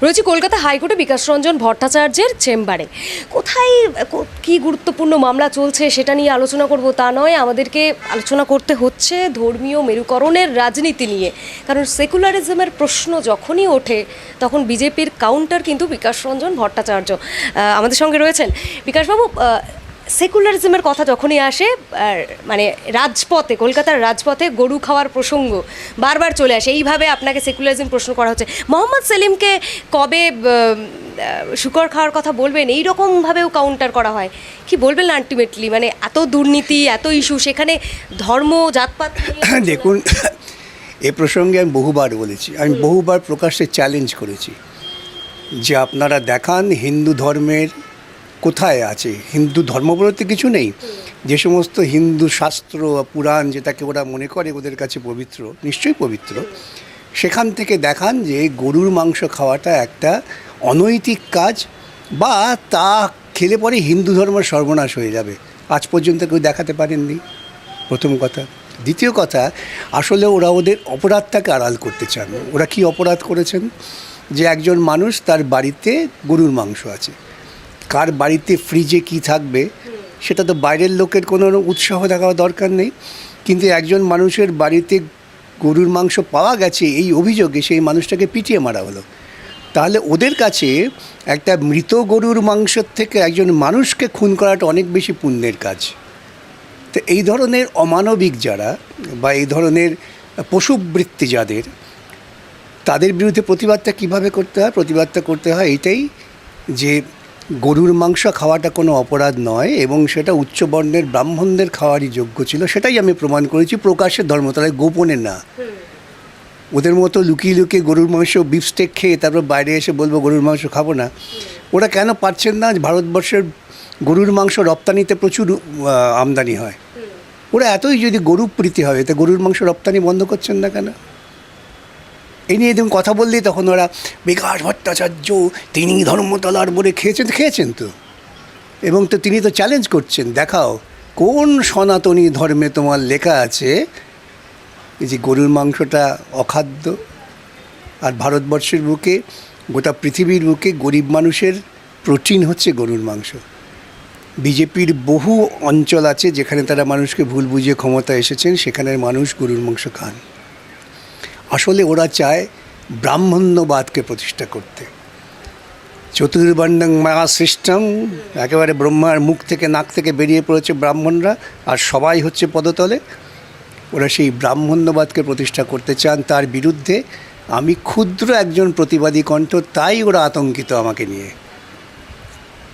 রয়েছে কলকাতা হাইকোর্টে বিকাশ রঞ্জন ভট্টাচার্যের চেম্বারে। কোথায় কি গুরুত্বপূর্ণ মামলা চলছে সেটা নিয়ে আলোচনা করব তা নয়, আমাদেরকে আলোচনা করতে হচ্ছে ধর্মীয় মেরুকরণের রাজনীতি নিয়ে। কারণ সেকুলারিজমের প্রশ্ন যখনই ওঠে তখন বিজেপির কাউন্টার কিন্তু বিকাশ রঞ্জন ভট্টাচার্য। আমাদের সঙ্গে রয়েছেন বিকাশবাবু। সেকুলারিজমের কথা যখনই আসে মানে রাজপথে, কলকাতার রাজপথে গরু খাওয়ার প্রসঙ্গ বারবার চলে আসে। এইভাবে আপনাকে সেকুলারিজম প্রশ্ন করা হচ্ছে, মোহাম্মদ সেলিমকে কবে শুকর খাওয়ার কথা বলবেন, এইরকমভাবেও কাউন্টার করা হয়। কি বলবেন আলটিমেটলি, মানে এত দুর্নীতি, এত ইস্যু, সেখানে ধর্ম জাতপাত দেখুন, এ প্রসঙ্গে আমি বহুবার বলেছি, আমি বহুবার প্রকাশ্যে চ্যালেঞ্জ করেছি যে আপনারা দেখান হিন্দু ধর্মের কোথায় আছে। হিন্দু ধর্ম বলতে কিছু নেই, যে সমস্ত হিন্দু শাস্ত্র পুরাণ যেটাকে ওরা মনে করে ওদের কাছে পবিত্র, নিশ্চয়ই পবিত্র, সেখান থেকে দেখান যে গরুর মাংস খাওয়াটা একটা অনৈতিক কাজ, বা তা খেলে পরে হিন্দু ধর্মের সর্বনাশ হয়ে যাবে। আজ পর্যন্ত কেউ দেখাতে পারেননি, প্রথম কথা। দ্বিতীয় কথা, আসলে ওরা ওদের অপরাধটাকে আড়াল করতে চান। ওরা কি অপরাধ করেছেন? যে একজন মানুষ, তার বাড়িতে গরুর মাংস আছে, কার বাড়িতে ফ্রিজে কি থাকবে সেটা তো বাইরের লোকের কোনো উৎসাহ দেখার দরকার নেই, কিন্তু একজন মানুষের বাড়িতে গরুর মাংস পাওয়া গেছে এই অভিযোগে সেই মানুষটাকে পিটিয়ে মারা হলো। তাহলে ওদের কাছে একটা মৃত গরুর মাংসের থেকে একজন মানুষকে খুন করাটা অনেক বেশি পুণ্যের কাজ। তো এই ধরনের অমানবিক যারা, বা এই ধরনের পশুবৃত্তি যাদের, তাদের বিরুদ্ধে প্রতিবাদটা কীভাবে করতে হয়? প্রতিবাদটা করতে হয় এটাই যে গরুর মাংস খাওয়াটা কোনো অপরাধ নয়, এবং সেটা উচ্চবর্ণের ব্রাহ্মণদের খাওয়ারই যোগ্য ছিল। সেটাই আমি প্রমাণ করেছি প্রকাশ্যে, ধর্মতলায়, গোপনে না। ওদের মতো লুকিয়ে লুকিয়ে গরুর মাংস বিফস্টেক খেয়ে তারপর বাইরে এসে বলবো গরুর মাংস খাবো না। ওরা কেন পারছেন না? ভারতবর্ষের গরুর মাংস রপ্তানিতে প্রচুর আমদানি হয়। ওরা এতই যদি গরু প্রীতি হয়, তা গরুর মাংস রপ্তানি বন্ধ করছেন না কেন? এই নিয়ে তুমি কথা বললেই তখন ওরা বিকাশ ভট্টাচার্য তিনি ধর্মতলার বলে খেয়েছেন তো, এবং তো তিনি তো চ্যালেঞ্জ করছেন, দেখাও কোন সনাতনী ধর্মে তোমার লেখা আছে যে গরুর মাংসটা অখাদ্য। আর ভারতবর্ষের বুকে, গোটা পৃথিবীর বুকে গরিব মানুষের প্রোটিন হচ্ছে গরুর মাংস। বিজেপির বহু অঞ্চল আছে যেখানে তারা মানুষকে ভুল বুঝিয়ে ক্ষমতা এসেছেন, সেখানের মানুষ গরুর মাংস খান। আসলে ওরা চায় ব্রাহ্মণ্যবাদকে প্রতিষ্ঠা করতে। চতুর্বর্ণং মায়া সৃষ্টং, একেবারে ব্রহ্মার মুখ থেকে নাক থেকে বেরিয়ে পড়েছে ব্রাহ্মণরা, আর সবাই হচ্ছে পদতলে। ওরা সেই ব্রাহ্মণ্যবাদকে প্রতিষ্ঠা করতে চান। তার বিরুদ্ধে আমি ক্ষুদ্র একজন প্রতিবাদী কণ্ঠ, তাই ওরা আতঙ্কিত আমাকে নিয়ে,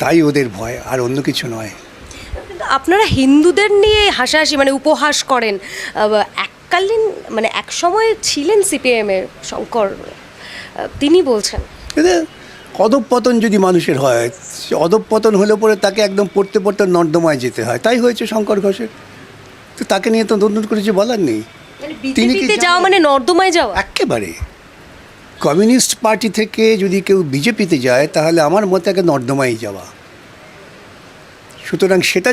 তাই ওদের ভয়, আর অন্য কিছু নয়। আপনারা হিন্দুদের নিয়ে হাসাহাসি মানে উপহাস করেন। এককালীন মানে এক সময় ছিলেন সিপিএমের শঙ্কর, তিনি বলছেন অধঃপতন যদি মানুষের হয়, অধঃপতন হলে পরে তাকে একদম পড়তে পড়তে নর্দমায় যেতে হয়। তাই হয়েছে শঙ্কর ঘোষের। তো তাকে নিয়ে তো নতুন করে কিছু বলার নেই। তিনি কি যাওয়া মানে নর্দমায় যাওয়া? একেবারে। কমিউনিস্ট পার্টি থেকে যদি কেউ বিজেপিতে যায় তাহলে আমার মতে আগে নর্দমায় যাওয়া। সুতরাং সেটা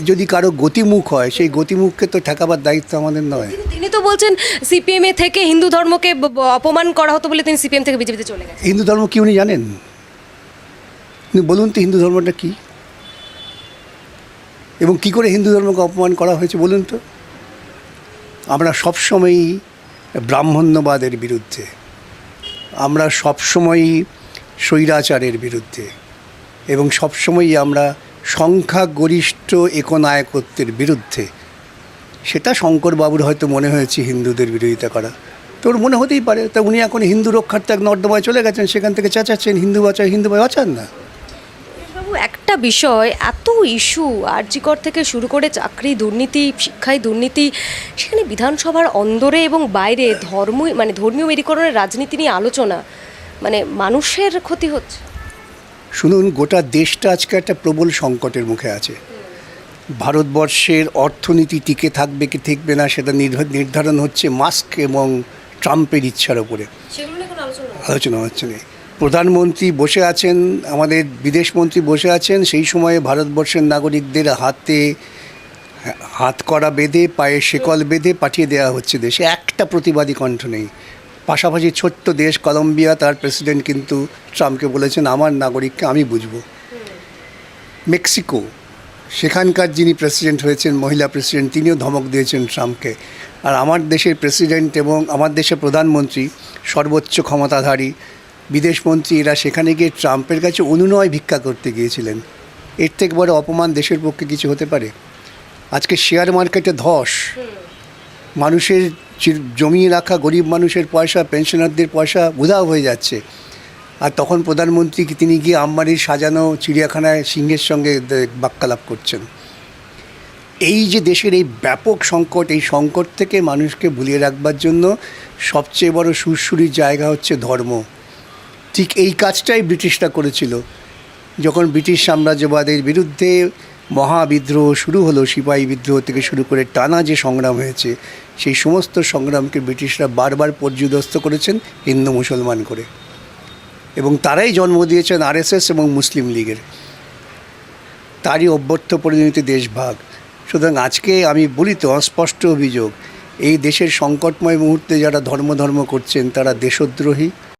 যদি কারো গতিমুখ হয়, সেই গতিমুখকে তো ঠেকাবার দায়িত্ব আমাদের নয়। তিনি তো বলছেন সিপিএম থেকে হিন্দু ধর্মকে অপমান করা হতো বলে তিনি সিপিএম থেকে বিজেপিতে চলে গেছেন। হিন্দু ধর্ম কি উনি জানেন? বলুন তো হিন্দু ধর্মটা কি, এবং কি করে হিন্দু ধর্মকে অপমান করা হয়েছে বলুন তো? আমরা সবসময়ই ব্রাহ্মণ্যবাদের বিরুদ্ধে, আমরা সবসময়ই স্বৈরাচারের বিরুদ্ধে, এবং সবসময়ই আমরা সংখ্যাগরিষ্ঠ একনায়কত্বের বিরুদ্ধে। সেটা শঙ্করবাবুর হয়তো মনে হয়েছে হিন্দুদের বিরোধিতা করা, তোর মনে হতেই পারে। তা উনি এখন হিন্দু রক্ষার্থে এক নর্দমায় চলে গেছেন, সেখান থেকে চেঁচাচ্ছেন হিন্দু বাঁচান, হিন্দু বাঁচান না। একটা বিষয়, এত ইস্যু আরজিকর থেকে শুরু করে চাকরি দুর্নীতি, শিক্ষায় দুর্নীতি, সেখানে বিধানসভার অন্দরে এবং বাইরে ধর্মীয় মেরুকরণের রাজনীতি নিয়ে আলোচনা, মানে মানুষের ক্ষতি হচ্ছে। শুনুন, গোটা দেশটা আজকে একটা প্রবল সংকটের মুখে আছে। ভারতবর্ষের অর্থনীতি টিকে থাকবে কি থাকবে না সেটা নির্ধারণ হচ্ছে মাস্ক এবং ট্রাম্পের ইচ্ছার ওপরে। আলোচনা হচ্ছে না। প্রধানমন্ত্রী বসে আছেন, আমাদের বিদেশমন্ত্রী বসে আছেন, সেই সময়ে ভারতবর্ষের নাগরিকদের হাতে হাত করা বেঁধে, পায়ে শেকল বেঁধে পাঠিয়ে দেওয়া হচ্ছে দেশে। একটা প্রতিবাদী কণ্ঠ নেই। পাশাপাশি ছোট্ট দেশ কলম্বিয়া, তার প্রেসিডেন্ট কিন্তু ট্রাম্পকে বলেছেন আমার নাগরিককে আমি বুঝবো। মেক্সিকো, সেখানকার যিনি প্রেসিডেন্ট হয়েছেন, মহিলা প্রেসিডেন্ট, তিনিও ধমক দিয়েছেন ট্রাম্পকে। আর আমার দেশের প্রেসিডেন্ট এবং আমার দেশের প্রধানমন্ত্রী, সর্বোচ্চ ক্ষমতাধারী বিদেশমন্ত্রী, এরা সেখানে গিয়ে ট্রাম্পের কাছে অনুনয় ভিক্ষা করতে গিয়েছিলেন। এর থেকে বড় অপমান দেশের পক্ষে কিছু হতে পারে? আজকে শেয়ার মার্কেটে ধস, মানুষের জমিয়ে রাখা গরিব মানুষের পয়সা, পেনশনারদের পয়সা উধাও হয়ে যাচ্ছে। আর তখন প্রধানমন্ত্রী তিনি গিয়ে আম্বানির সাজানো চিড়িয়াখানায় সিংহের সঙ্গে বাক্যালাপ করছেন। এই যে দেশের এই ব্যাপক সংকট, এই সংকট থেকে মানুষকে ভুলিয়ে রাখবার জন্য সবচেয়ে বড় সুরসুরির জায়গা হচ্ছে ধর্ম। ঠিক এই কাজটাই ব্রিটিশরা করেছিল। যখন ব্রিটিশ সাম্রাজ্যবাদের বিরুদ্ধে মহাবিদ্রোহ শুরু হলো, সিপাহী বিদ্রোহ থেকে শুরু করে টানা যে সংগ্রাম হয়েছে, সেই সমস্ত সংগ্রামকে ব্রিটিশরা বারবার পর্যুদস্ত করেছেন হিন্দু মুসলমান করে, এবং তারাই জন্ম দিয়েছেন আরএসএস এবং মুসলিম লীগের। তারই অভ্যর্থ পরিণতি দেশভাগ। সুতরাং আজকে আমি বলি তো, অস্পষ্ট অভিযোগ, এই দেশের সংকটময় মুহূর্তে যারা ধর্ম করছেন তারা দেশদ্রোহী,